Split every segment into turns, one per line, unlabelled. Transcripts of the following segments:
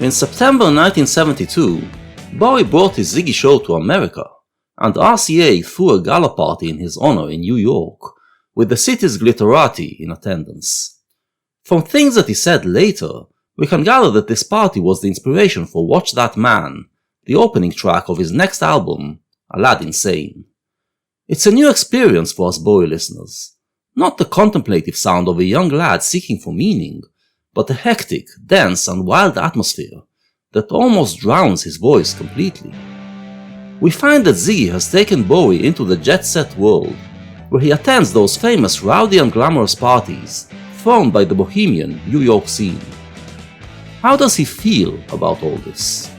In September 1972, Bowie brought his Ziggy show to America, and RCA threw a gala party in his honor in New York, with the city's glitterati in attendance. From things that he said later, we can gather that this party was the inspiration for Watch That Man, the opening track of his next album, Aladdin Sane. It's a new experience for us Bowie listeners, not the contemplative sound of a young lad seeking for meaning, but a hectic, dense and wild atmosphere that almost drowns his voice completely. We find that Ziggy has taken Bowie into the jet-set world, where he attends those famous rowdy and glamorous parties thrown by the bohemian New York scene. How does he feel about all this?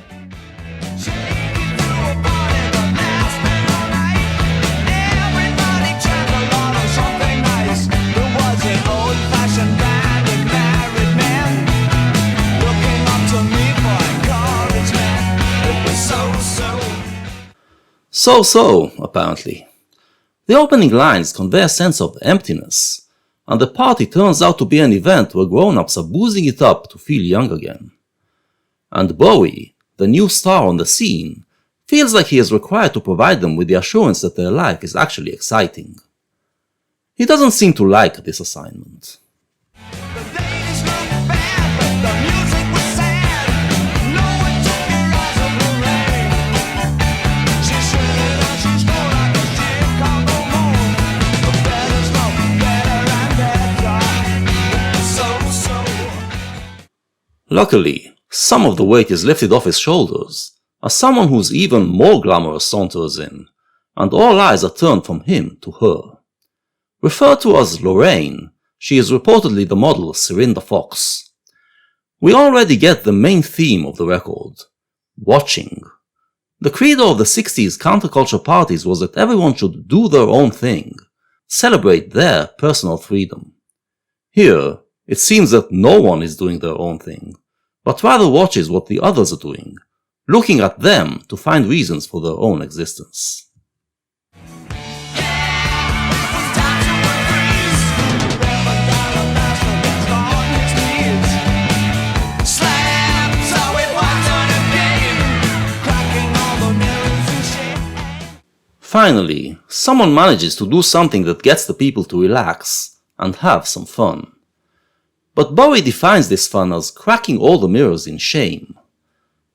So, apparently. The opening lines convey a sense of emptiness, and the party turns out to be an event where grown-ups are boozing it up to feel young again. And Bowie, the new star on the scene, feels like he is required to provide them with the assurance that their life is actually exciting. He doesn't seem to like this assignment. Luckily, some of the weight is lifted off his shoulders, as someone who's even more glamorous saunters in, and all eyes are turned from him to her. Referred to as Lorraine, she is reportedly the model Serinda Fox. We already get the main theme of the record: watching. The credo of the 60s counterculture parties was that everyone should do their own thing, celebrate their personal freedom. Here, it seems that no one is doing their own thing, but rather watches what the others are doing, looking at them to find reasons for their own existence. Finally, someone manages to do something that gets the people to relax and have some fun. But Bowie defines this fun as cracking all the mirrors in shame.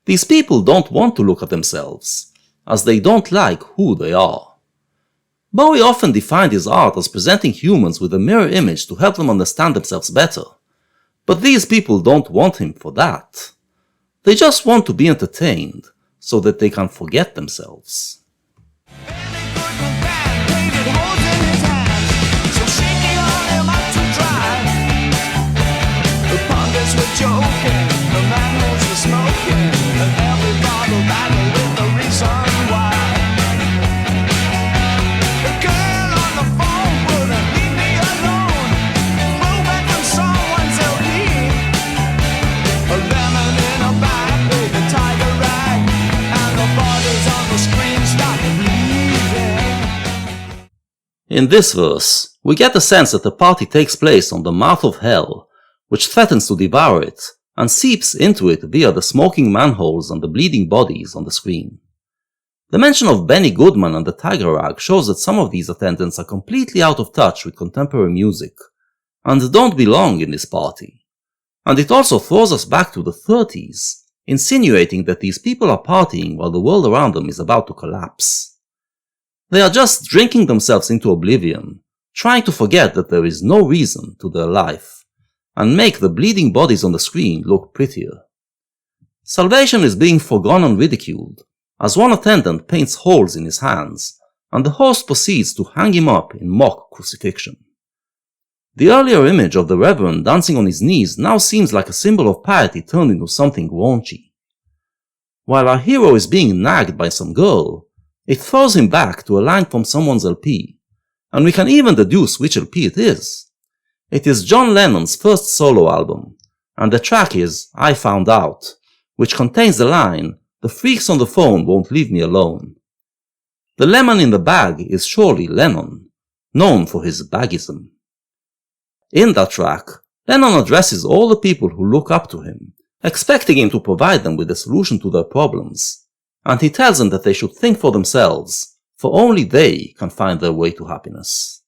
These people don't want to look at themselves, as they don't like who they are. Bowie often defined his art as presenting humans with a mirror image to help them understand themselves better. But these people don't want him for that. They just want to be entertained, so that they can forget themselves. In this verse, we get the sense that the party takes place on the mouth of hell, which threatens to devour it, and seeps into it via the smoking manholes and the bleeding bodies on the screen. The mention of Benny Goodman and the Tiger Rag shows that some of these attendants are completely out of touch with contemporary music, and don't belong in this party. And it also throws us back to the 30s, insinuating that these people are partying while the world around them is about to collapse. They are just drinking themselves into oblivion, trying to forget that there is no reason to their life, and make the bleeding bodies on the screen look prettier. Salvation is being foregone and ridiculed, as one attendant paints holes in his hands, and the host proceeds to hang him up in mock crucifixion. The earlier image of the Reverend dancing on his knees now seems like a symbol of piety turned into something raunchy. While our hero is being nagged by some girl, it throws him back to a line from someone's LP, and we can even deduce which LP it is. It is John Lennon's first solo album, and the track is I Found Out, which contains the line, "The freaks on the phone won't leave me alone." The lemon in the bag is surely Lennon, known for his baggism. In that track, Lennon addresses all the people who look up to him, expecting him to provide them with a solution to their problems, and he tells them that they should think for themselves, for only they can find their way to happiness.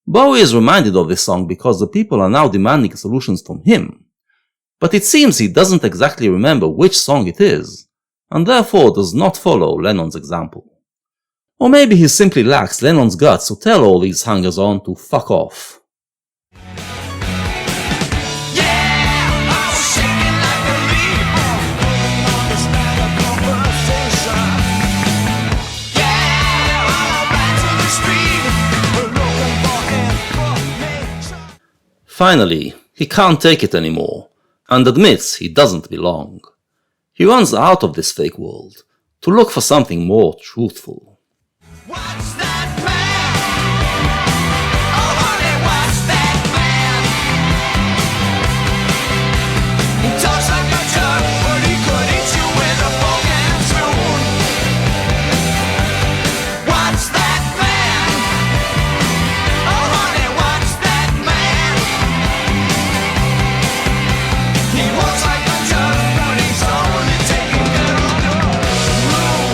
Bowie is reminded of this song because the people are now demanding solutions from him, but it seems he doesn't exactly remember which song it is, and therefore does not follow Lennon's example. Or maybe he simply lacks Lennon's guts to tell all these hangers-on to fuck off. Finally, he can't take it anymore, and admits he doesn't belong. He runs out of this fake world, to look for something more truthful.
What's that man? Oh honey, what's that man? He talks like a jerk, but he could eat you with a fork and spoon. What's that man? Oh honey, what's that man? He walks like a jerk, but he's only taking care of your room.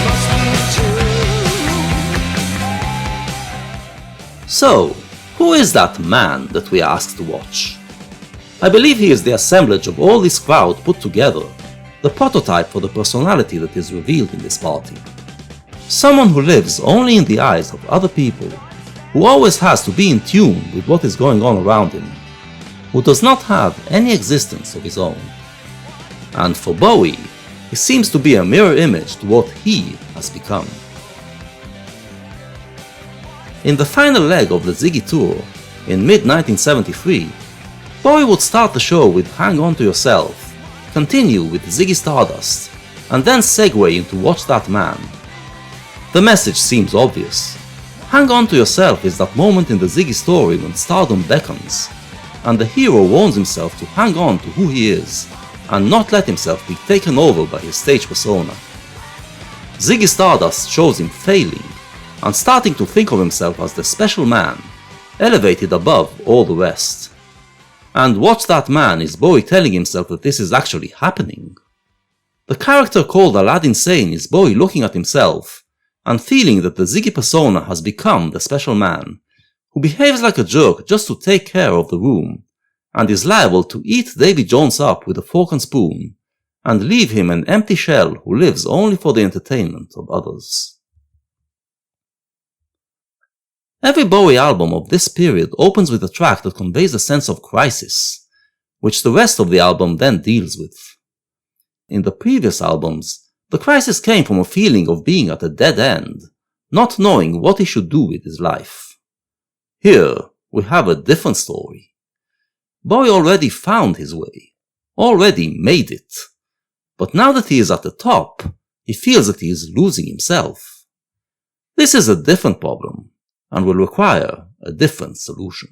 Must be true.
So, who is that man that we are asked to watch? I believe he is the assemblage of all this crowd put together, the prototype for the personality that is revealed in this party. Someone who lives only in the eyes of other people, who always has to be in tune with what is going on around him, who does not have any existence of his own. And for Bowie, he seems to be a mirror image to what he has become. In the final leg of the Ziggy tour, in mid-1973, Bowie would start the show with Hang On To Yourself, continue with Ziggy Stardust, and then segue into Watch That Man. The message seems obvious. Hang On To Yourself is that moment in the Ziggy story when stardom beckons, and the hero warns himself to hang on to who he is, and not let himself be taken over by his stage persona. Ziggy Stardust shows him failing, and starting to think of himself as the special man, elevated above all the rest. And Watch That Man is Bowie telling himself that this is actually happening. The character called Aladdin Sane is Bowie looking at himself, and feeling that the Ziggy persona has become the special man, who behaves like a jerk just to take care of the room, and is liable to eat Davy Jones up with a fork and spoon, and leave him an empty shell who lives only for the entertainment of others. Every Bowie album of this period opens with a track that conveys a sense of crisis, which the rest of the album then deals with. In the previous albums, the crisis came from a feeling of being at a dead end, not knowing what he should do with his life. Here, we have a different story. Bowie already found his way, already made it, but now that he is at the top, he feels that he is losing himself. This is a different problem, and will require a different solution.